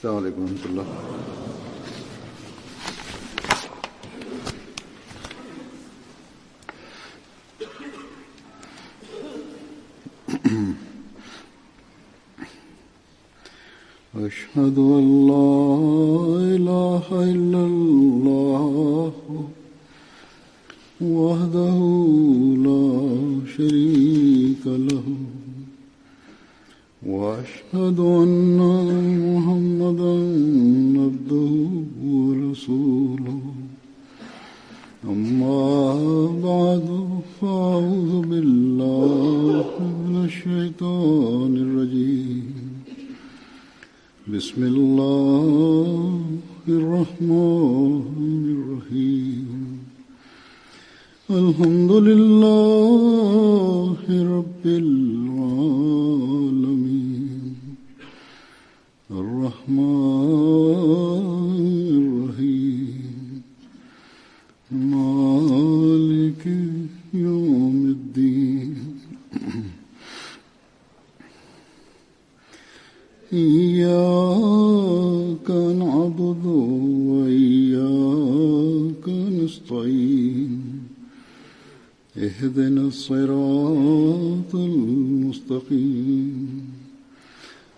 السلام عليكم ورحمة الله. أشهد أن لا إله إلا الله وحده لا شريك له وأشهد أن محمدا عبده ورسوله أما بعد فأعوذ بالله من الشيطان الرجيم بسم الله الرحمن الرحيم الحمد لله رب العالمين الرحمن الرحيم مالك يوم الدين إياك نعبد وإياك نستعين اهدنا الصراط المستقيم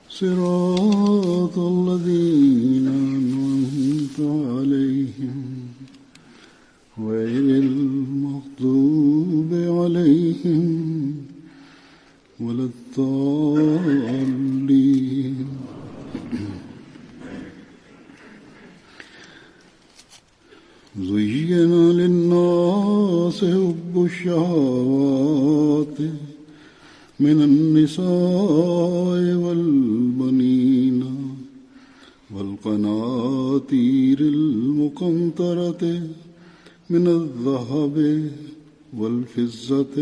صراط الذين أنعمت عليهم غير المغضوب عليهم ولا الضالين. زين للناس حب الشهوات من النساء والبنين والقناطير المقنطرة من الذهب والفضة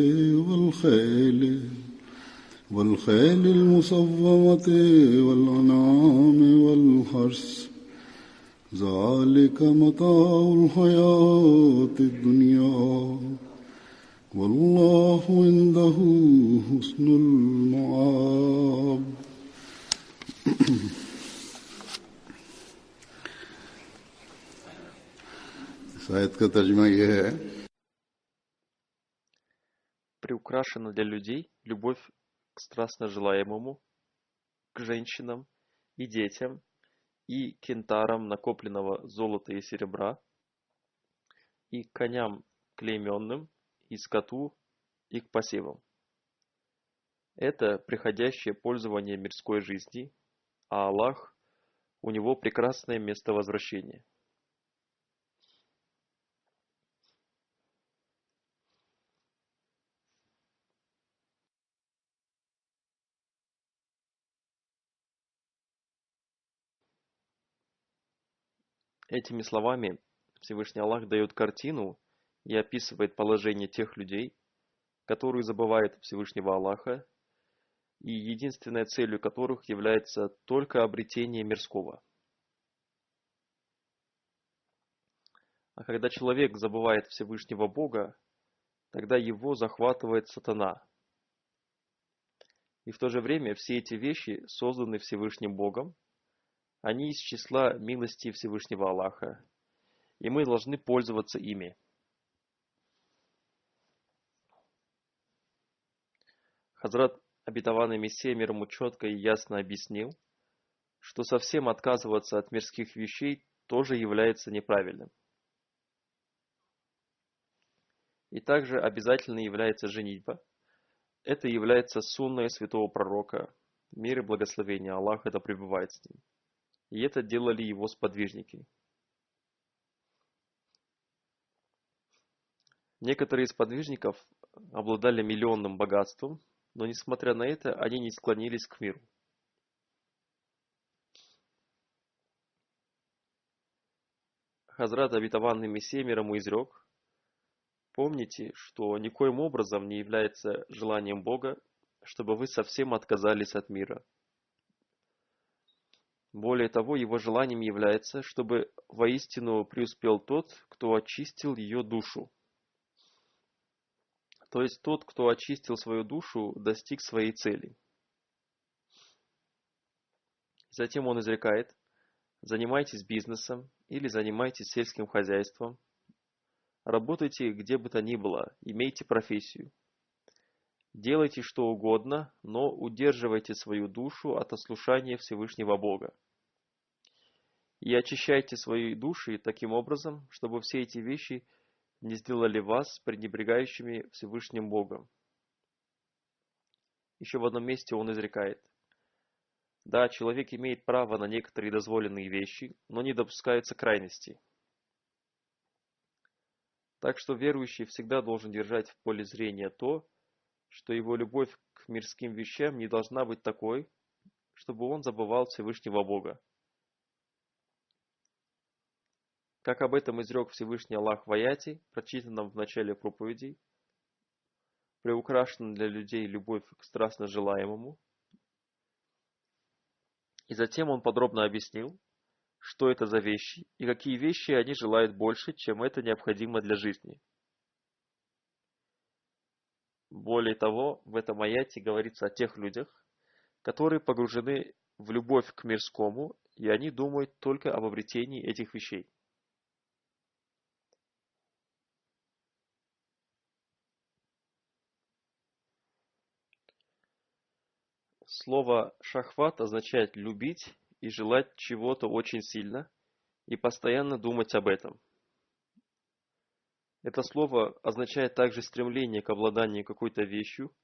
والخيل المصومة والأنعام والحرث ذلك متاع الحياة الدنيا والله عنده حسن المآب. इस आयत का तर्जुमा यह है, приукрашена для людей любовь к страстно желаемому, к женщинам и детям, и кентарам накопленного золота и серебра, и к коням клейменным, и скоту, и к посевам. Это приходящее пользование мирской жизни, а Аллах, у него прекрасное место возвращения. Этими словами Всевышний Аллах дает картину и описывает положение тех людей, которые забывают Всевышнего Аллаха, и единственной целью которых является только обретение мирского. А когда человек забывает Всевышнего Бога, тогда его захватывает сатана. И в то же время все эти вещи созданы Всевышним Богом, они из числа милости Всевышнего Аллаха, и мы должны пользоваться ими. Хазрат обетованный Мессия мир ему четко и ясно объяснил, что совсем отказываться от мирских вещей тоже является неправильным. И также обязательно является женитьба. Это является сунной святого пророка, мир и благословение Аллаха да пребывает с ним. И это делали его сподвижники. Некоторые из сподвижников обладали миллионным богатством, но несмотря на это, они не склонились к миру. Хазрат обетованный Мессия мир ему изрек: помните, что никоим образом не является желанием Бога, чтобы вы совсем отказались от мира. Более того, его желанием является, чтобы воистину преуспел тот, кто очистил ее душу. То есть тот, кто очистил свою душу, достиг своей цели. Затем он изрекает: Занимайтесь бизнесом или занимайтесь сельским хозяйством. Работайте где бы то ни было, имейте профессию. Делайте что угодно, но удерживайте свою душу от ослушания Всевышнего Бога. И очищайте свои души таким образом, чтобы все эти вещи не сделали вас пренебрегающими Всевышним Богом. Еще в одном месте он изрекает: да, человек имеет право на некоторые дозволенные вещи, но не допускаются крайности. Так что верующий всегда должен держать в поле зрения то, что его любовь к мирским вещам не должна быть такой, чтобы он забывал Всевышнего Бога. Как об этом изрек Всевышний Аллах в аяте, прочитанном в начале проповедей: приукрашена для людей любовь к страстно желаемому. И затем он подробно объяснил, что это за вещи и какие вещи они желают больше, чем это необходимо для жизни. Более того, в этом аяте говорится о тех людях, которые погружены в любовь к мирскому, и они думают только об обретении этих вещей. Слово «шахват» означает любить и желать чего-то очень сильно и постоянно думать об этом. Это слово означает также стремление к обладанию какой-то вещью,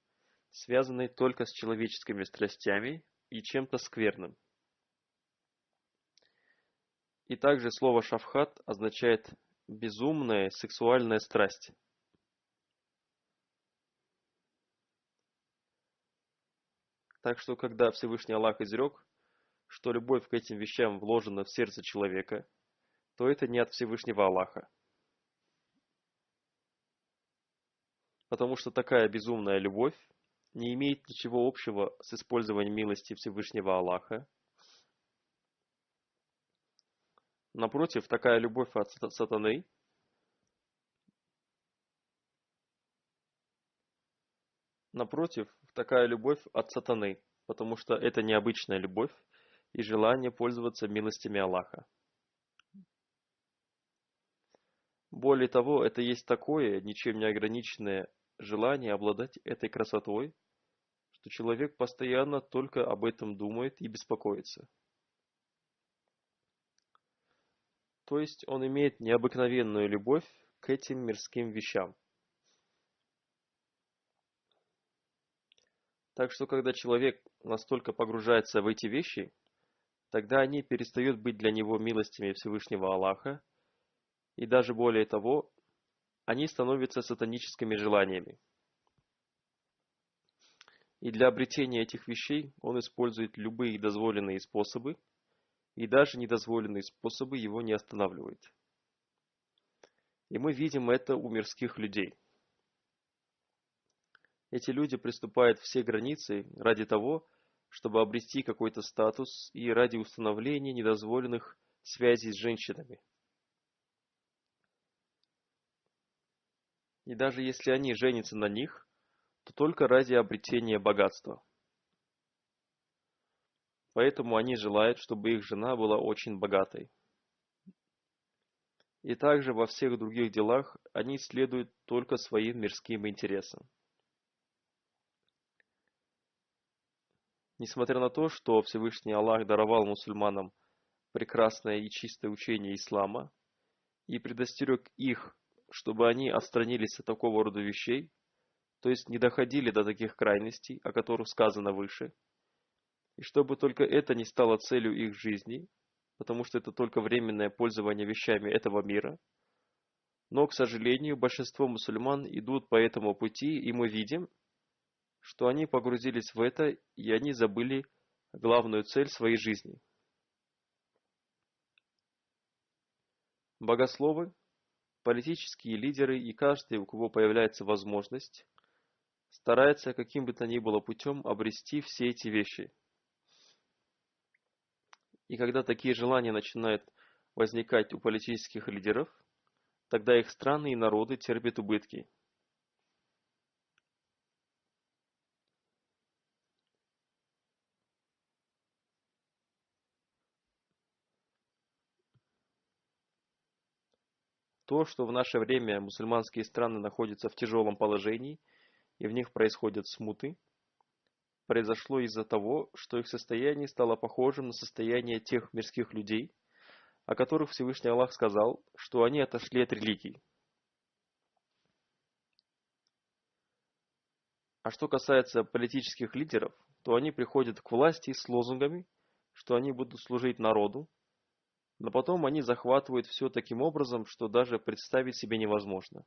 связанной только с человеческими страстями и чем-то скверным. И также слово «шафхат» означает безумная сексуальная страсть. Так что, когда Всевышний Аллах изрек, что любовь к этим вещам вложена в сердце человека, то это не от Всевышнего Аллаха. Потому что такая безумная любовь не имеет ничего общего с использованием милости Всевышнего Аллаха. Напротив, такая любовь от сатаны потому что это необычная любовь и желание пользоваться милостями Аллаха. Более того, это есть такое, ничем не ограниченное желание обладать этой красотой, что человек постоянно только об этом думает и беспокоится. То есть он имеет необыкновенную любовь к этим мирским вещам. Так что, когда человек настолько погружается в эти вещи, тогда они перестают быть для него милостями Всевышнего Аллаха, и даже более того, они становятся сатаническими желаниями. И для обретения этих вещей он использует любые дозволенные способы, и даже недозволенные способы его не останавливают. И мы видим это у мирских людей. Эти люди приступают все границы ради того, чтобы обрести какой-то статус и ради установления недозволенных связей с женщинами. И даже если они женятся на них, то только ради обретения богатства. Поэтому они желают, чтобы их жена была очень богатой. И также во всех других делах они следуют только своим мирским интересам. Несмотря на то, что Всевышний Аллах даровал мусульманам прекрасное и чистое учение ислама и предостерег их, чтобы они отстранились от такого рода вещей, то есть не доходили до таких крайностей, о которых сказано выше, и чтобы только это не стало целью их жизни, потому что это только временное пользование вещами этого мира. Но, к сожалению, большинство мусульман идут по этому пути, и мы видим, что они погрузились в это, и они забыли главную цель своей жизни. Богословы, политические лидеры и каждый, у кого появляется возможность, старается каким бы то ни было путем обрести все эти вещи. И когда такие желания начинают возникать у политических лидеров, тогда их страны и народы терпят убытки. То, что в наше время мусульманские страны находятся в тяжелом положении и в них происходят смуты, произошло из-за того, что их состояние стало похожим на состояние тех мирских людей, о которых Всевышний Аллах сказал, что они отошли от религии. А что касается политических лидеров, то они приходят к власти с лозунгами, что они будут служить народу, но потом они захватывают все таким образом, что даже представить себе невозможно.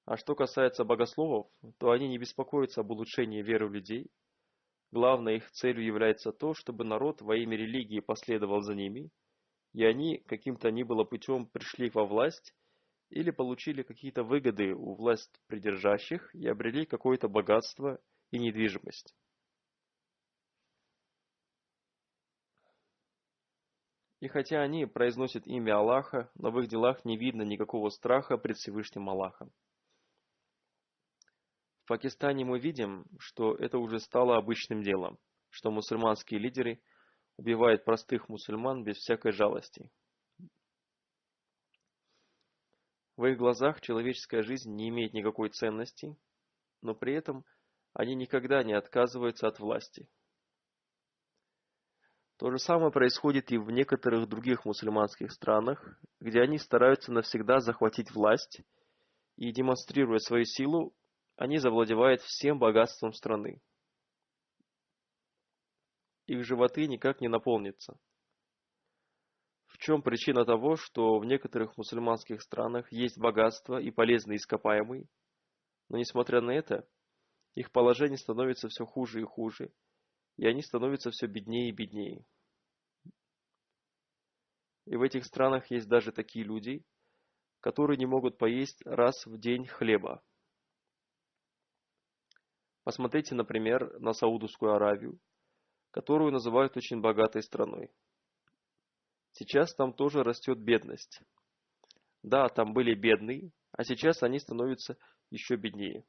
А что касается богословов, то они не беспокоятся об улучшении веры людей. Главной их целью является то, чтобы народ во имя религии последовал за ними, и они каким-то ни было путем пришли во власть или получили какие-то выгоды у власть придержащих и обрели какое-то богатство и недвижимость. И хотя они произносят имя Аллаха, но в их делах не видно никакого страха пред Всевышним Аллахом. В Пакистане мы видим, что это уже стало обычным делом, что мусульманские лидеры убивают простых мусульман без всякой жалости. В их глазах человеческая жизнь не имеет никакой ценности, но при этом они никогда не отказываются от власти. То же самое происходит и в некоторых других мусульманских странах, где они стараются навсегда захватить власть и, демонстрируя свою силу, они завладевают всем богатством страны. Их животы никак не наполнятся. В чем причина того, что в некоторых мусульманских странах есть богатство и полезные ископаемые, но несмотря на это, их положение становится все хуже и хуже, и они становятся все беднее и беднее. И в этих странах есть даже такие люди, которые не могут поесть раз в день хлеба. Посмотрите, например, на Саудовскую Аравию, которую называют очень богатой страной. Сейчас там тоже растет бедность. Да, там были бедные, а сейчас они становятся еще беднее.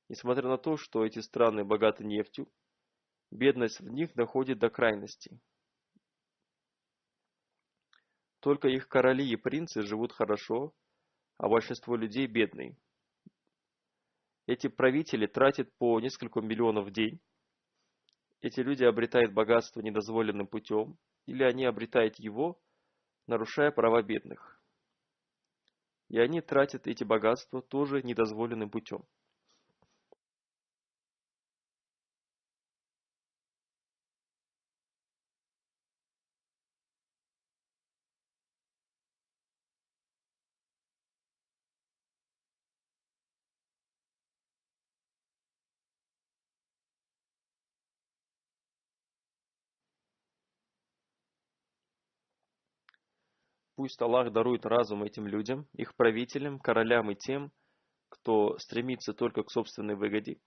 Несмотря на то, что эти страны богаты нефтью, бедность в них доходит до крайности. Только их короли и принцы живут хорошо, а большинство людей бедные. Эти правители тратят по несколько миллионов в день. Эти люди обретают богатство недозволенным путем, или они обретают его, нарушая права бедных. И они тратят эти богатства тоже недозволенным путем. Пусть Аллах дарует разум этим людям, их правителям, королям и тем, кто стремится только к собственной выгоде,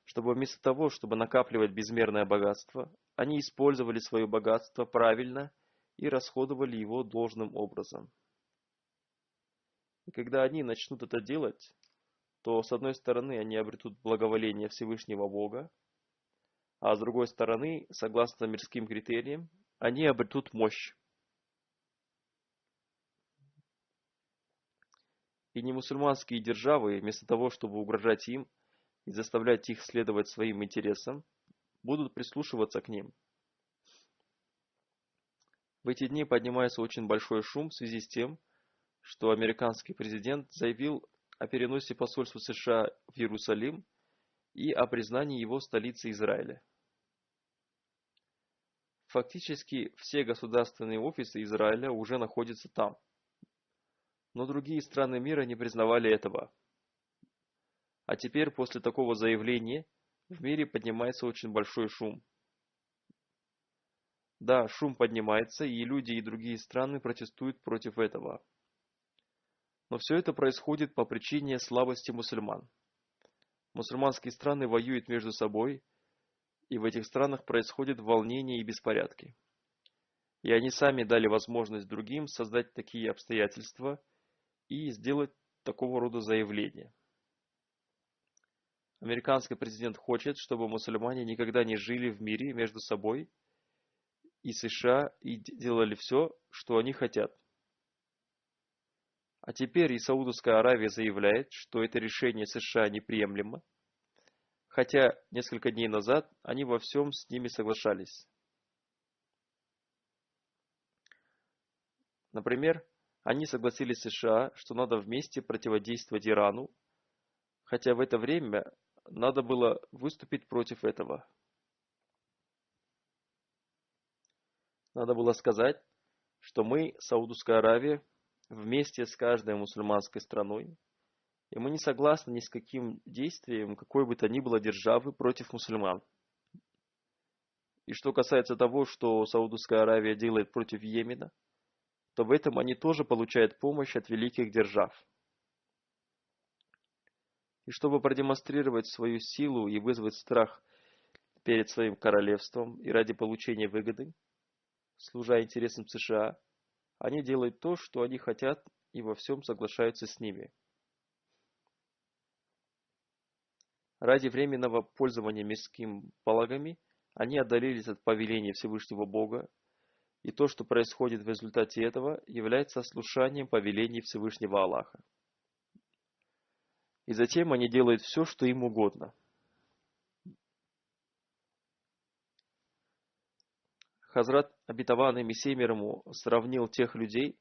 чтобы вместо того, чтобы накапливать безмерное богатство, они использовали свое богатство правильно и расходовали его должным образом. И когда они начнут это делать, то с одной стороны они обретут благоволение Всевышнего Бога, а с другой стороны, согласно мирским критериям, они обретут мощь. И немусульманские державы, вместо того, чтобы угрожать им и заставлять их следовать своим интересам, будут прислушиваться к ним. В эти дни поднимается очень большой шум в связи с тем, что американский президент заявил о переносе посольства США в Иерусалим и о признании его столицей Израиля. Фактически все государственные офисы Израиля уже находятся там. Но другие страны мира не признавали этого. А теперь, после такого заявления, в мире поднимается очень большой шум. Да, шум поднимается, и люди и другие страны протестуют против этого. Но все это происходит по причине слабости мусульман. Мусульманские страны воюют между собой, и в этих странах происходят волнения и беспорядки. И они сами дали возможность другим создать такие обстоятельства и сделать такого рода заявления. Американский президент хочет, чтобы мусульмане никогда не жили в мире между собой, и США и делали все, что они хотят. А теперь и Саудовская Аравия заявляет, что это решение США неприемлемо, хотя несколько дней назад они во всем с ними соглашались. Например, они согласились с США, что надо вместе противодействовать Ирану, хотя в это время надо было выступить против этого. Надо было сказать, что мы, Саудовская Аравия, вместе с каждой мусульманской страной, и мы не согласны ни с каким действием какой бы то ни было державы против мусульман. И что касается того, что Саудовская Аравия делает против Йемена, то в этом они тоже получают помощь от великих держав. И чтобы продемонстрировать свою силу и вызвать страх перед своим королевством и ради получения выгоды, служа интересам США, они делают то, что они хотят, и во всем соглашаются с ними. Ради временного пользования мирскими благами они отдалились от повеления Всевышнего Бога, и то, что происходит в результате этого, является ослушанием повелений Всевышнего Аллаха. И затем они делают все, что им угодно. Хазрат обетованный Мессия мир ему сравнил тех людей,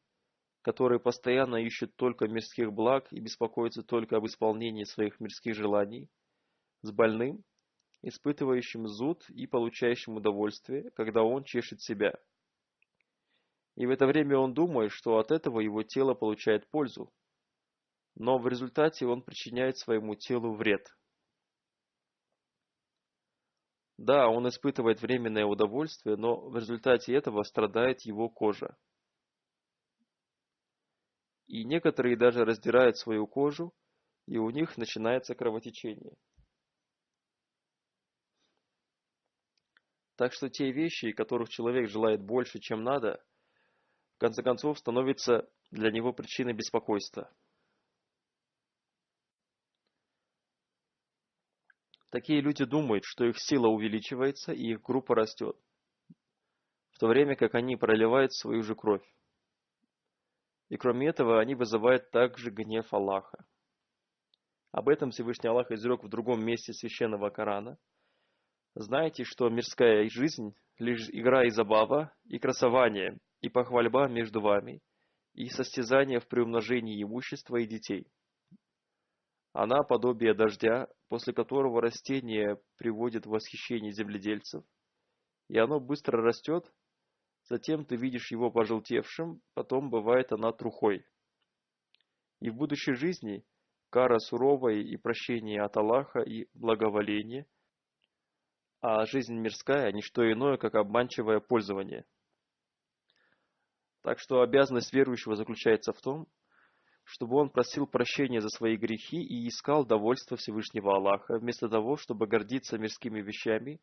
которые постоянно ищут только мирских благ и беспокоятся только об исполнении своих мирских желаний, с больным, испытывающим зуд и получающим удовольствие, когда он чешет себя. И в это время он думает, что от этого его тело получает пользу, но в результате он причиняет своему телу вред. Да, он испытывает временное удовольствие, но в результате этого страдает его кожа. И некоторые даже раздирают свою кожу, и у них начинается кровотечение. Так что те вещи, которых человек желает больше, чем надо, в конце концов становятся для него причиной беспокойства. Такие люди думают, что их сила увеличивается и их группа растет, в то время как они проливают свою же кровь. И кроме этого, они вызывают также гнев Аллаха. Об этом Всевышний Аллах изрек в другом месте Священного Корана. Знаете, что мирская жизнь – лишь игра и забава, и красование, и похвальба между вами, и состязание в приумножении имущества и детей. Она подобие дождя, после которого растение приводит в восхищение земледельцев, и оно быстро растет, затем ты видишь его пожелтевшим, потом бывает она трухой. И в будущей жизни кара суровая и прощение от Аллаха и благоволение, а жизнь мирская – ничто иное, как обманчивое пользование. Так что обязанность верующего заключается в том, чтобы он просил прощения за свои грехи и искал довольство Всевышнего Аллаха, вместо того, чтобы гордиться мирскими вещами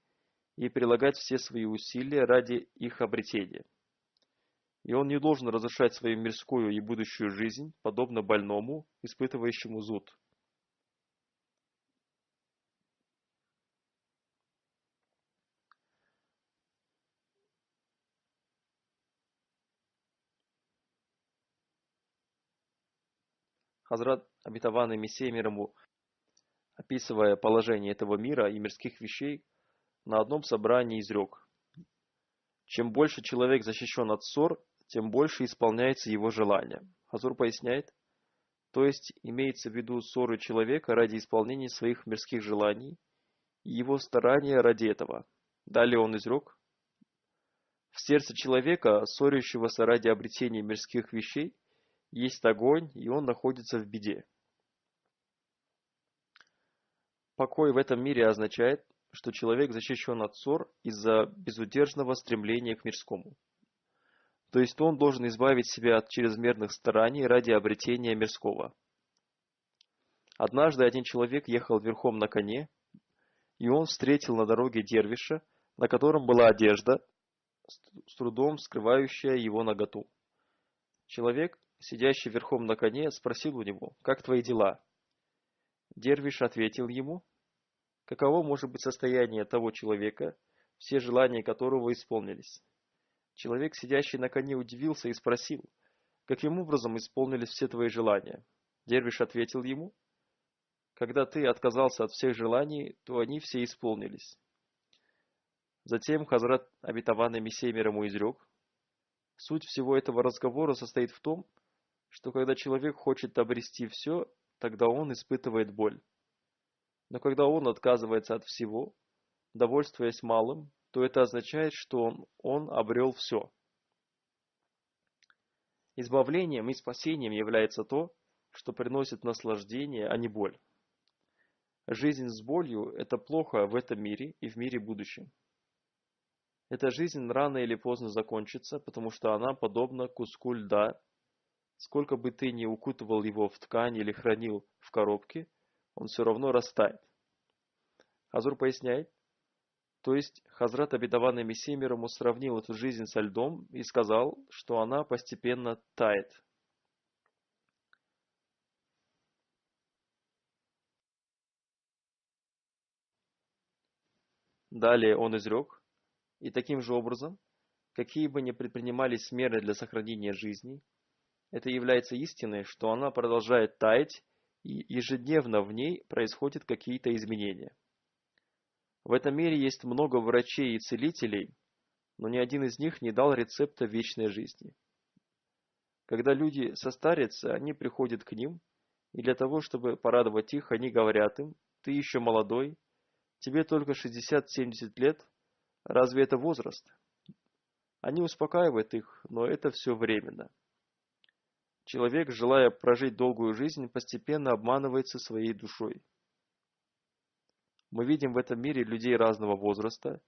и прилагать все свои усилия ради их обретения. И он не должен разрушать свою мирскую и будущую жизнь, подобно больному, испытывающему зуд. Хазрат обетованный Мессия мир ему, описывая положение этого мира и мирских вещей, на одном собрании изрек: чем больше человек защищен от ссор, тем больше исполняется его желание. Хазур поясняет, то есть имеется в виду ссоры человека ради исполнения своих мирских желаний и его старания ради этого. Далее он изрек: в сердце человека, ссорящегося ради обретения мирских вещей, есть огонь, и он находится в беде. Покой в этом мире означает, что человек защищен от ссор из-за безудержного стремления к мирскому. То есть он должен избавить себя от чрезмерных стараний ради обретения мирского. Однажды один человек ехал верхом на коне, и он встретил на дороге дервиша, на котором была одежда, с трудом скрывающая его наготу. Человек, сидящий верхом на коне, спросил у него: «Как твои дела?» Дервиш ответил ему: «Каково может быть состояние того человека, все желания которого исполнились? Человек, сидящий на коне, удивился и спросил: «Каким образом исполнились все твои желания?» Дервиш ответил ему: «Когда ты отказался от всех желаний, то они все исполнились». Затем Хазрат обетованный Мессия мир ему изрек: «Суть всего этого разговора состоит в том, что когда человек хочет обрести все, тогда он испытывает боль. Но когда он отказывается от всего, довольствуясь малым, то это означает, что он обрел все. Избавлением и спасением является то, что приносит наслаждение, а не боль. Жизнь с болью – это плохо в этом мире и в мире будущем. Эта жизнь рано или поздно закончится, потому что она подобна куску льда. Сколько бы ты ни укутывал его в ткань или хранил в коробке, он все равно растает». Хазур поясняет: то есть Хазрат обетованный Мессия мир ему сравнил эту жизнь со льдом и сказал, что она постепенно тает. Далее он изрек: «И таким же образом, какие бы ни предпринимались меры для сохранения жизни, это является истиной, что она продолжает таять, и ежедневно в ней происходят какие-то изменения. В этом мире есть много врачей и целителей, но ни один из них не дал рецепта вечной жизни. Когда люди состарятся, они приходят к ним, и для того, чтобы порадовать их, они говорят им: ты еще молодой, тебе только 60-70 лет, разве это возраст? Они успокаивают их, но это все временно. Человек, желая прожить долгую жизнь, постепенно обманывается своей душой. Мы видим в этом мире людей разного возраста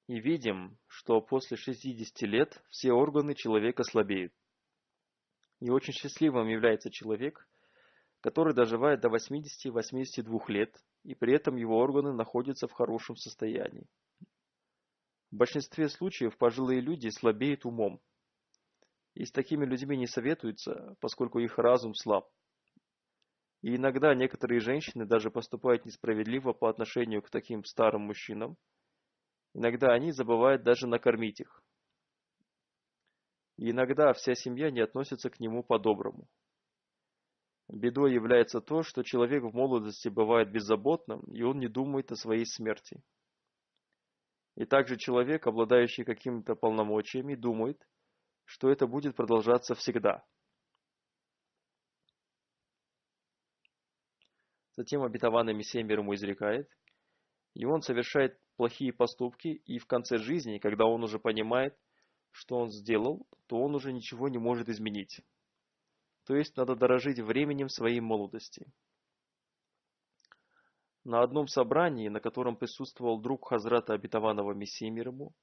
и видим, что после 60 лет все органы человека слабеют. И очень счастливым является человек, который доживает до 80-82 лет, и при этом его органы находятся в хорошем состоянии. В большинстве случаев пожилые люди слабеют умом. И с такими людьми не советуются, поскольку их разум слаб. И иногда некоторые женщины даже поступают несправедливо по отношению к таким старым мужчинам. Иногда они забывают даже накормить их. И иногда вся семья не относится к нему по-доброму. Бедой является то, что человек в молодости бывает беззаботным, и он не думает о своей смерти. И также человек, обладающий какими-то полномочиями, думает, что это будет продолжаться всегда. Затем обетованный Мессия мир ему изрекает: и он совершает плохие поступки, и в конце жизни, когда он уже понимает, что он сделал, то он уже ничего не может изменить. То есть надо дорожить временем своей молодости. На одном собрании, на котором присутствовал друг Хазрата обетованного Мессии мир ему,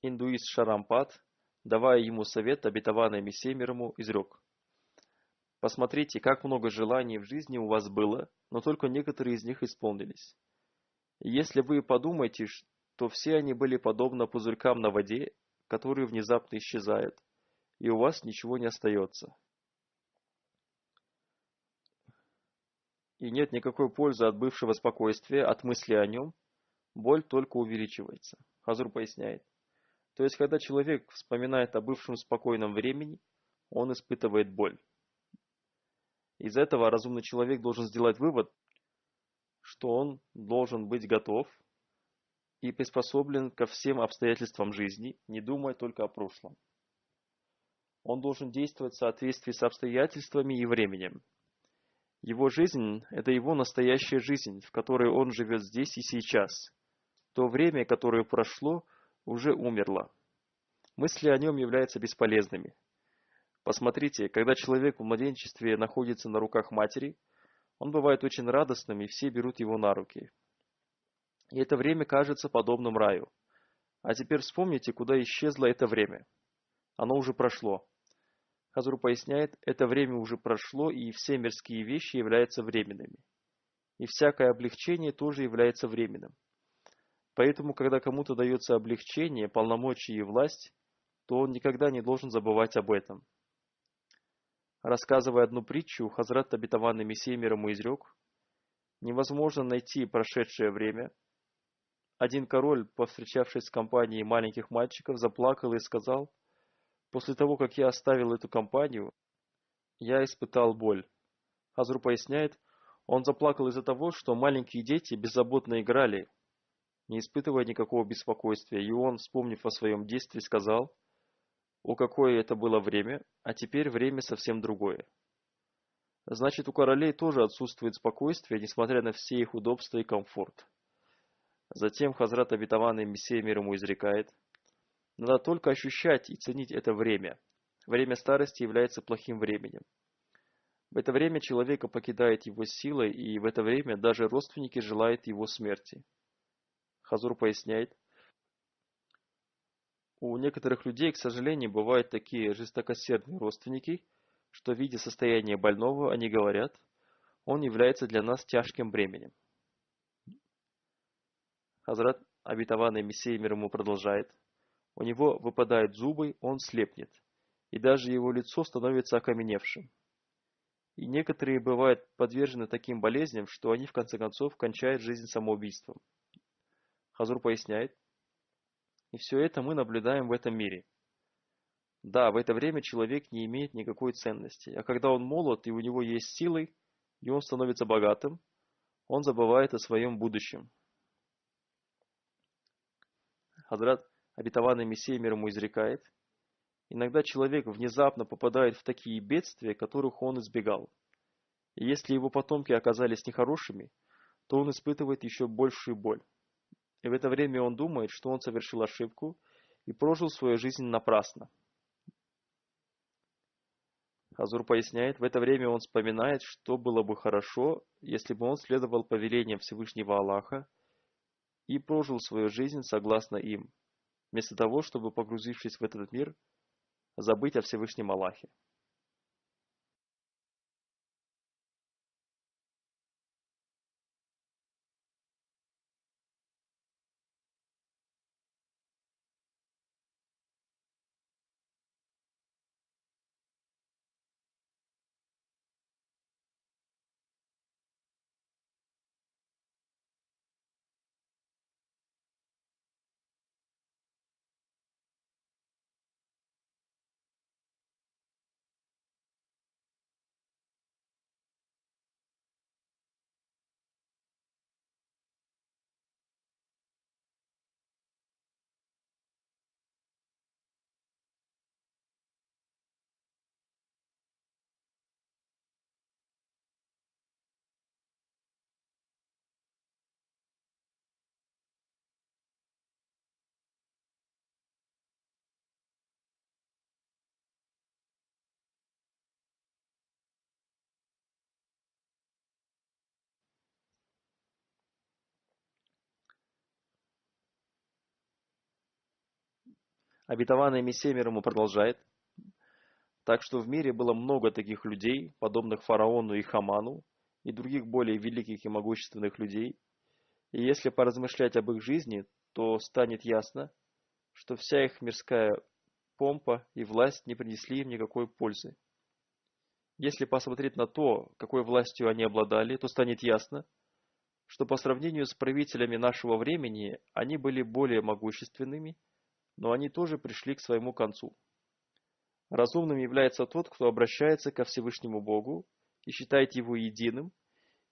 индуист Шарампат, давая ему совет, обетованный Мессия мир ему изрек: посмотрите, как много желаний в жизни у вас было, но только некоторые из них исполнились. И если вы подумаете, то все они были подобны пузырькам на воде, которые внезапно исчезают, и у вас ничего не остается. И нет никакой пользы от бывшего спокойствия, от мысли о нем, боль только увеличивается. Хазур поясняет: то есть, когда человек вспоминает о бывшем спокойном времени, он испытывает боль. Из этого разумный человек должен сделать вывод, что он должен быть готов и приспособлен ко всем обстоятельствам жизни, не думая только о прошлом. Он должен действовать в соответствии с обстоятельствами и временем. Его жизнь – это его настоящая жизнь, в которой он живет здесь и сейчас. То время, которое прошло, уже умерло. Мысли о нем являются бесполезными. Посмотрите, когда человек в младенчестве находится на руках матери, он бывает очень радостным, и все берут его на руки. И это время кажется подобным раю. А теперь вспомните, куда исчезло это время. Оно уже прошло. Хазур поясняет: это время уже прошло, и все мирские вещи являются временными. И всякое облегчение тоже является временным. Поэтому, когда кому-то дается облегчение, полномочия и власть, то он никогда не должен забывать об этом. Рассказывая одну притчу, Хазрат обетованный Мессия мир ему изрек: невозможно найти прошедшее время, Один король, повстречавшись с компанией маленьких мальчиков, заплакал и сказал: «После того, как я оставил эту компанию, я испытал боль». Хазру поясняет, он заплакал из-за того, что маленькие дети беззаботно играли, не испытывая никакого беспокойствия, и он, вспомнив о своем детстве, сказал: «О, какое это было время, а теперь время совсем другое». Значит, у королей тоже отсутствует спокойствие, несмотря на все их удобства и комфорт. Затем Хазрат обетованный Мессия мир ему изрекает: надо только ощущать и ценить это время. Время старости является плохим временем. В это время человека покидает его сила, и в это время даже родственники желают его смерти. Хазур поясняет, у некоторых людей, к сожалению, бывают такие жестокосердные родственники, что, видя состояние больного, они говорят: он является для нас тяжким бременем. Хазрат обетованный Мессия мир ему продолжает: у него выпадают зубы, он слепнет, и даже его лицо становится окаменевшим. И некоторые бывают подвержены таким болезням, что они в конце концов кончают жизнь самоубийством. Хазур поясняет, и все это мы наблюдаем в этом мире. Да, в это время человек не имеет никакой ценности, а когда он молод и у него есть силы, и он становится богатым, он забывает о своем будущем. Хазрат обетованный Мессия мир ему изрекает, иногда человек внезапно попадает в такие бедствия, которых он избегал. И если его потомки оказались нехорошими, то он испытывает еще большую боль. И в это время он думает, что он совершил ошибку и прожил свою жизнь напрасно. Хазур поясняет, в это время он вспоминает, что было бы хорошо, если бы он следовал повелениям Всевышнего Аллаха и прожил свою жизнь согласно им, вместо того, чтобы, погрузившись в этот мир, забыть о Всевышнем Аллахе. Обетованный Мессия мир ему продолжает, так что в мире было много таких людей, подобных фараону и Хаману, и других более великих и могущественных людей, и если поразмышлять об их жизни, то станет ясно, что вся их мирская помпа и власть не принесли им никакой пользы. Если посмотреть на то, какой властью они обладали, то станет ясно, что по сравнению с правителями нашего времени они были более могущественными, но они тоже пришли к своему концу. Разумным является тот, кто обращается ко Всевышнему Богу и считает Его единым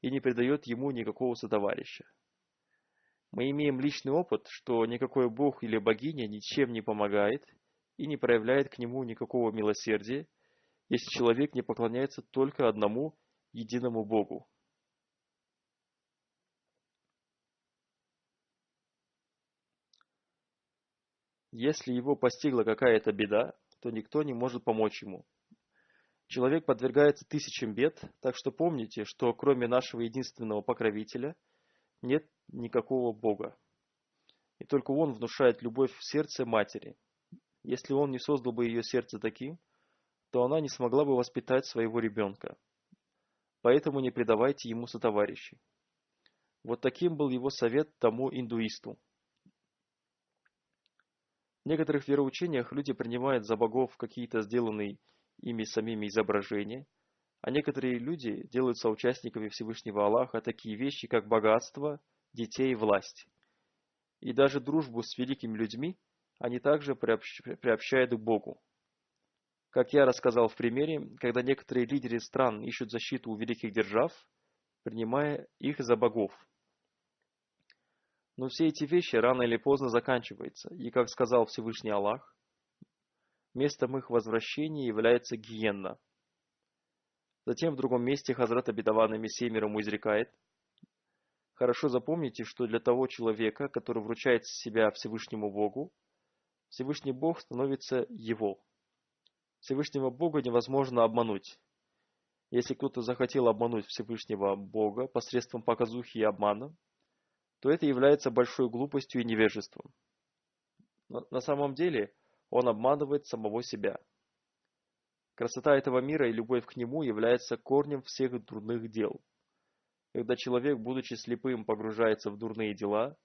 и не придает Ему никакого сотоварища. Мы имеем личный опыт, что никакой Бог или богиня ничем не помогает и не проявляет к Нему никакого милосердия, если человек не поклоняется только одному единому Богу. Если его постигла какая-то беда, то никто не может помочь ему. Человек подвергается тысячам бед, так что помните, что кроме нашего единственного покровителя нет никакого Бога. И только Он внушает любовь в сердце матери. Если Он не создал бы ее сердце таким, то она не смогла бы воспитать своего ребенка. Поэтому не предавайте ему сотоварищей. Вот таким был его совет тому индуисту. В некоторых вероучениях люди принимают за богов какие-то сделанные ими самими изображения, а некоторые люди делают соучастниками Всевышнего Аллаха такие вещи, как богатство, детей и власть. И даже дружбу с великими людьми они также приобщают к Богу. Как я рассказал в примере, когда некоторые лидеры стран ищут защиту у великих держав, принимая их за богов. Но все эти вещи рано или поздно заканчиваются, и, как сказал Всевышний Аллах, местом их возвращения является гиенна. Затем в другом месте Хазрат Обетованный Мессия мир ему изрекает: «Хорошо запомните, что для того человека, который вручает себя Всевышнему Богу, Всевышний Бог становится его. Всевышнего Бога невозможно обмануть. Если кто-то захотел обмануть Всевышнего Бога посредством показухи и обмана, то это является большой глупостью и невежеством. На самом деле он обманывает самого себя. Красота этого мира и любовь к нему является корнем всех дурных дел. Когда человек, будучи слепым, погружается в дурные дела,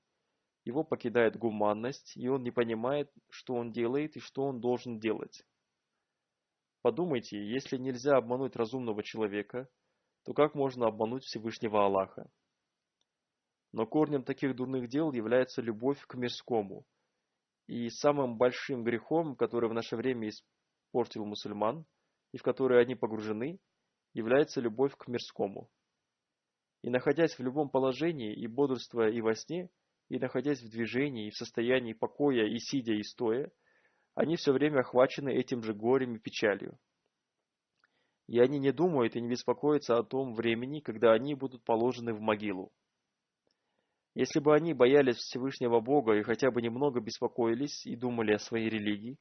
его покидает гуманность, и он не понимает, что он делает и что он должен делать. Подумайте, если нельзя обмануть разумного человека, то как можно обмануть Всевышнего Аллаха? Но корнем таких дурных дел является любовь к мирскому. И самым большим грехом, который в наше время испортил мусульман, и в который они погружены, является любовь к мирскому. И находясь в любом положении, и бодрствуя и во сне, и находясь в движении, и в состоянии покоя, и сидя, и стоя, они все время охвачены этим же горем и печалью. И они не думают и не беспокоятся о том времени, когда они будут положены в могилу. Если бы они боялись Всевышнего Бога и хотя бы немного беспокоились и думали о своей религии,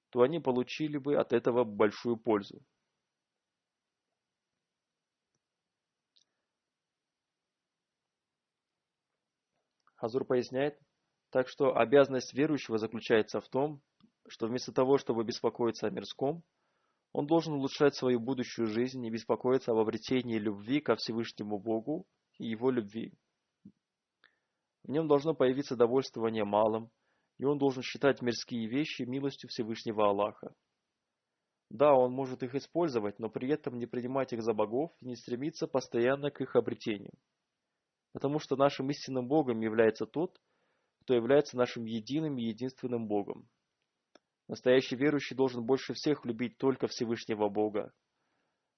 то они получили бы от этого большую пользу. Хазур поясняет: так что обязанность верующего заключается в том, что вместо того, чтобы беспокоиться о мирском, он должен улучшать свою будущую жизнь и беспокоиться об обретении любви ко Всевышнему Богу и его любви. В нем должно появиться довольствование малым, и он должен считать мирские вещи милостью Всевышнего Аллаха. Да, он может их использовать, но при этом не принимать их за богов и не стремиться постоянно к их обретению. Потому что нашим истинным Богом является тот, кто является нашим единым и единственным Богом. Настоящий верующий должен больше всех любить только Всевышнего Бога.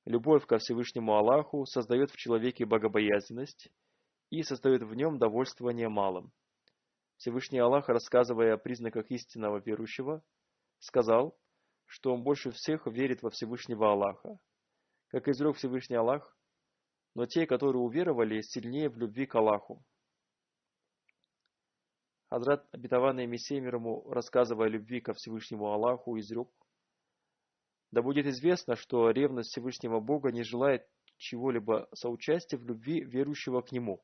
Любовь ко Всевышнему Аллаху создает в человеке богобоязненность и создает в нем довольствование малым. Всевышний Аллах, рассказывая о признаках истинного верующего, сказал, что он больше всех верит во Всевышнего Аллаха. Как изрек Всевышний Аллах, но те, которые уверовали, сильнее в любви к Аллаху. Хазрат Обетованный Мессия мир ему, рассказывая о любви ко Всевышнему Аллаху, изрек: да будет известно, что ревность Всевышнего Бога не желает чего-либо соучастия в любви верующего к Нему.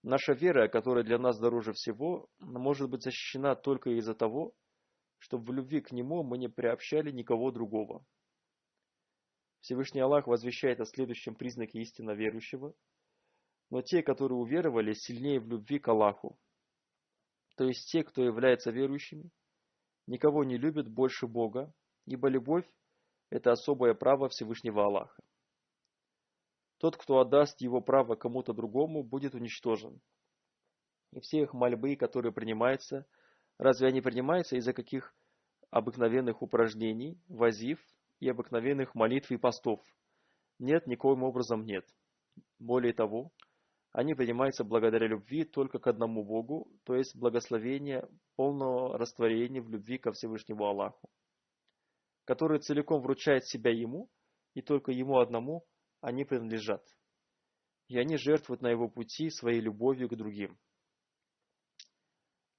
Наша вера, которая для нас дороже всего, может быть защищена только из-за того, чтобы в любви к Нему мы не приобщали никого другого. Всевышний Аллах возвещает о следующем признаке истинно верующего: но те, которые уверовали, сильнее в любви к Аллаху. То есть те, кто является верующими, никого не любят больше Бога, ибо любовь – это особое право Всевышнего Аллаха. Тот, кто отдаст его право кому-то другому, будет уничтожен. И все их мольбы, которые принимаются, разве они принимаются из-за каких обыкновенных упражнений, вазиф и обыкновенных молитв и постов? Нет, никоим образом нет. Более того, они принимаются благодаря любви только к одному Богу, то есть благословение полного растворения в любви ко Всевышнему Аллаху, который целиком вручает себя Ему, и только Ему одному они принадлежат. И они жертвуют на Его пути своей любовью к другим.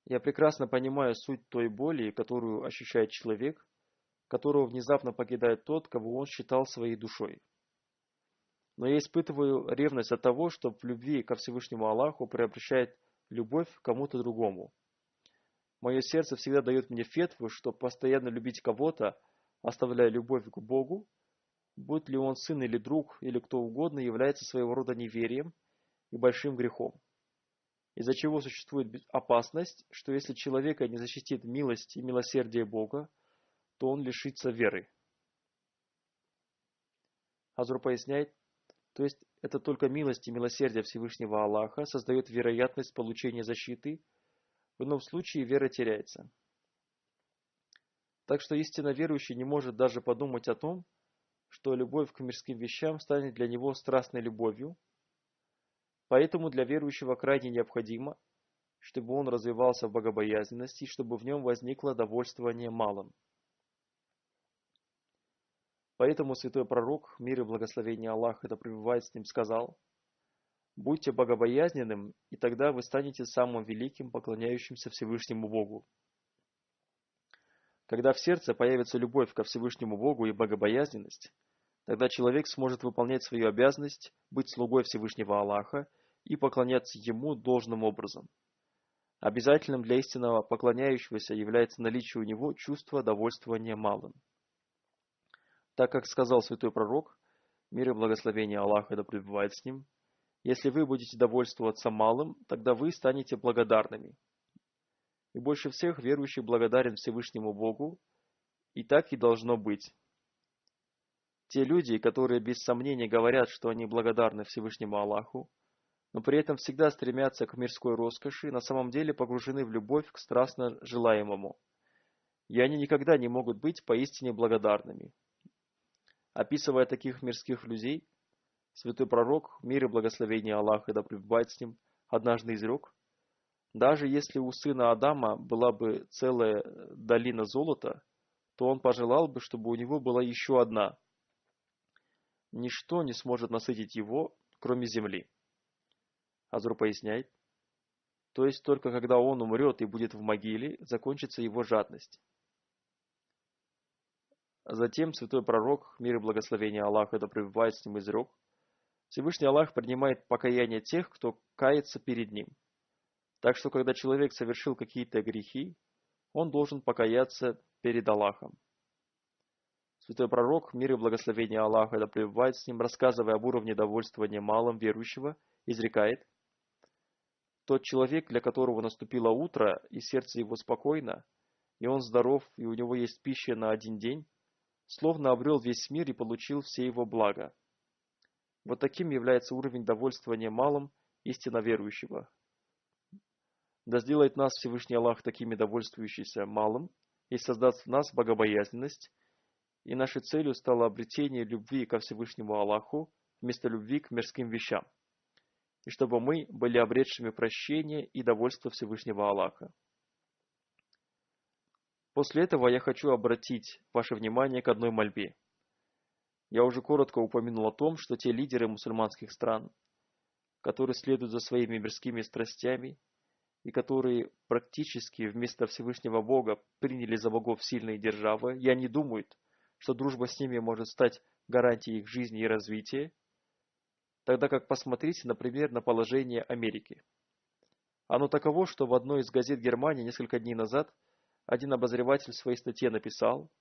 Я прекрасно понимаю суть той боли, которую ощущает человек, которого внезапно покидает тот, кого он считал своей душой. Но я испытываю ревность от того, что в любви ко Всевышнему Аллаху преобращает любовь к кому-то другому. Мое сердце всегда дает мне фетву, что постоянно любить кого-то, оставляя любовь к Богу, будь ли он сын или друг, или кто угодно, является своего рода неверием и большим грехом. Из-за чего существует опасность, что если человека не защитит милость и милосердие Бога, то он лишится веры. Хазур поясняет: то есть это только милость и милосердие Всевышнего Аллаха создает вероятность получения защиты В ином случае вера теряется. Так что истинно верующий не может даже подумать о том, что любовь к мирским вещам станет для него страстной любовью, поэтому для верующего крайне необходимо, чтобы он развивался в богобоязненности, чтобы в нем возникло довольствование малым. Поэтому святой пророк, мир и благословение Аллаха, да пребывает с ним, сказал: «Будьте богобоязненным, и тогда вы станете самым великим, поклоняющимся Всевышнему Богу». Когда в сердце появится любовь ко Всевышнему Богу и богобоязненность, тогда человек сможет выполнять свою обязанность быть слугой Всевышнего Аллаха и поклоняться Ему должным образом. Обязательным для истинного поклоняющегося является наличие у него чувства довольствования малым. Так как сказал святой пророк, мир и благословение Аллаха да пребывает с ним, если вы будете довольствоваться малым, тогда вы станете благодарными. И больше всех верующий благодарен Всевышнему Богу, и так и должно быть. Те люди, которые без сомнения говорят, что они благодарны Всевышнему Аллаху, но при этом всегда стремятся к мирской роскоши, на самом деле погружены в любовь к страстно желаемому, и они никогда не могут быть поистине благодарными. Описывая таких мирских людей, святой пророк, мир и благословение Аллаха да пребывает с ним, однажды изрек: даже если у сына Адама была бы целая долина золота, то он пожелал бы, чтобы у него была еще одна. Ничто не сможет насытить его, кроме земли. Азур поясняет: то есть только когда он умрет и будет в могиле, закончится его жадность. Затем святой пророк, мир и благословение Аллаха да пребывает с ним, изрек: Всевышний Аллах принимает покаяние тех, кто кается перед ним. Так что, когда человек совершил какие-то грехи, он должен покаяться перед Аллахом. Святой пророк, мир и благословение Аллаха да пребывает с ним, рассказывая об уровне довольствования малым верующего, изрекает: тот человек, для которого наступило утро, и сердце его спокойно, и он здоров, и у него есть пища на один день, словно обрел весь мир и получил все его блага. Вот таким является уровень довольствования малым истинно верующего. Да сделает нас Всевышний Аллах такими довольствующимися малым и создаст в нас богобоязненность, и нашей целью стало обретение любви ко Всевышнему Аллаху вместо любви к мирским вещам, и чтобы мы были обретшими прощение и довольство Всевышнего Аллаха. После этого я хочу обратить ваше внимание к одной мольбе. Я уже коротко упомянул о том, что те лидеры мусульманских стран, которые следуют за своими мирскими страстями и которые практически вместо Всевышнего Бога приняли за богов сильные державы, и они думают, что дружба с ними может стать гарантией их жизни и развития, тогда как посмотрите, например, на положение Америки. Оно таково, что в одной из газет Германии несколько дней назад один обозреватель в своей статье написал: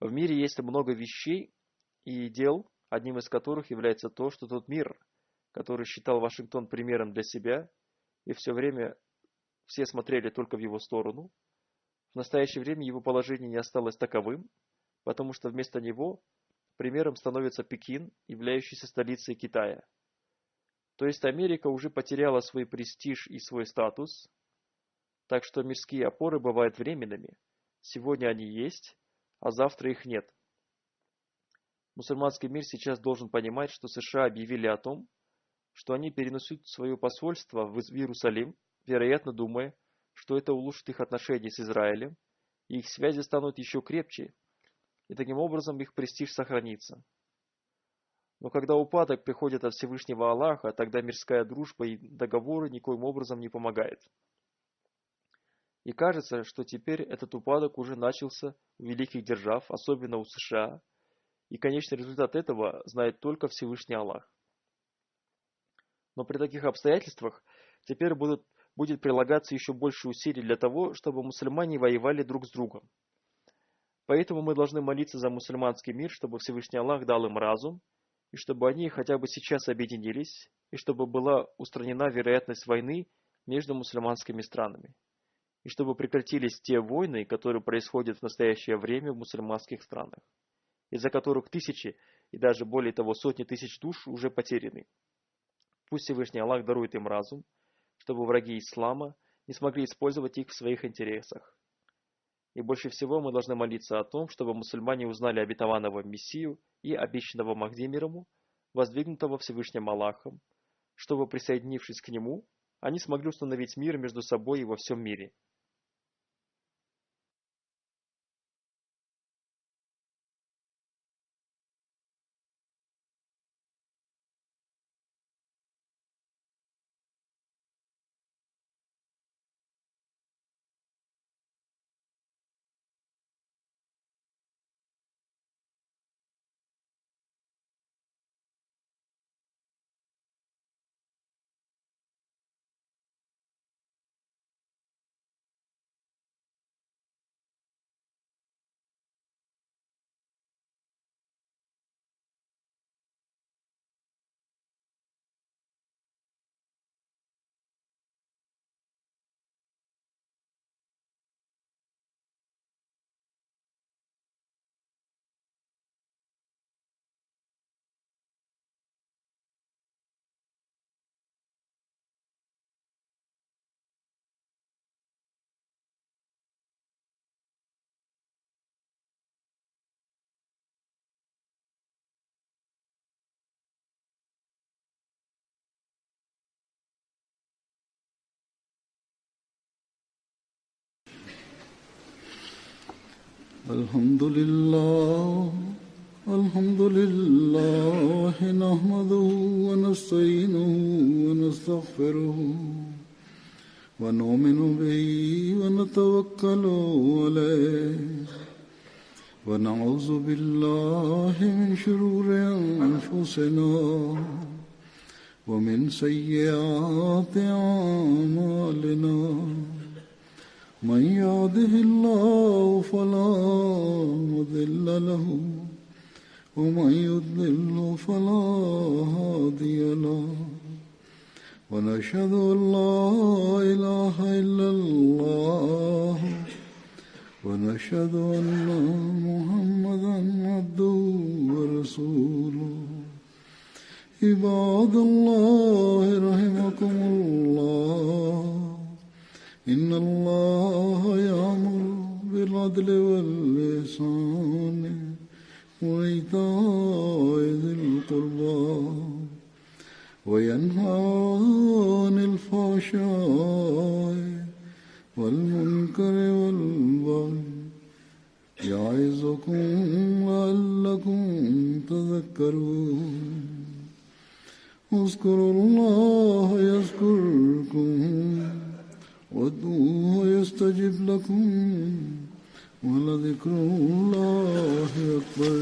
в мире есть много вещей и дел, одним из которых является то, что тот мир, который считал Вашингтон примером для себя, и все время все смотрели только в его сторону, в настоящее время его положение не осталось таковым, потому что вместо него примером становится Пекин, являющийся столицей Китая. То есть Америка уже потеряла свой престиж и свой статус, так что мирские опоры бывают временными. Сегодня они есть, а завтра их нет. Мусульманский мир сейчас должен понимать, что США объявили о том, что они перенесут свое посольство в Иерусалим, вероятно думая, что это улучшит их отношения с Израилем, и их связи станут еще крепче, и таким образом их престиж сохранится. Но когда упадок приходит от Всевышнего Аллаха, тогда мирская дружба и договоры никоим образом не помогают. И кажется, что теперь этот упадок уже начался у великих держав, особенно у США, и конечный результат этого знает только Всевышний Аллах. Но при таких обстоятельствах теперь будет прилагаться еще больше усилий для того, чтобы мусульмане воевали друг с другом. Поэтому мы должны молиться за мусульманский мир, чтобы Всевышний Аллах дал им разум, и чтобы они хотя бы сейчас объединились, и чтобы была устранена вероятность войны между мусульманскими странами, и чтобы прекратились те войны, которые происходят в настоящее время в мусульманских странах, из-за которых тысячи и даже более того сотни тысяч душ уже потеряны. Пусть Всевышний Аллах дарует им разум, чтобы враги ислама не смогли использовать их в своих интересах. И больше всего мы должны молиться о том, чтобы мусульмане узнали обетованного Мессию и обещанного Махдимирому, воздвигнутого Всевышним Аллахом, чтобы, присоединившись к нему, они смогли установить мир между собой и во всем мире. الحمد لله نحمده ونستعينه ونستغفره ونؤمن به ونتوكل عليه ونعوذ بالله من شرور أنفسنا ومن سيئات أعمالنا من يهده الله فلا مضل له ومن يضلل فلا هادي له ونشهد أن لا إله إلا الله ونشهد أن محمدا عبده ورسوله عباد الله رحمكم الله إن الله يأمر بالعدل والإحسان وإيتاء ذي القربى وينهى عن الفحشاء والمنكر والبغي يعظكم لعلكم تذكرون اذكروا الله يذكركم وادعوه يستجب لكم ولذكر الله أكبر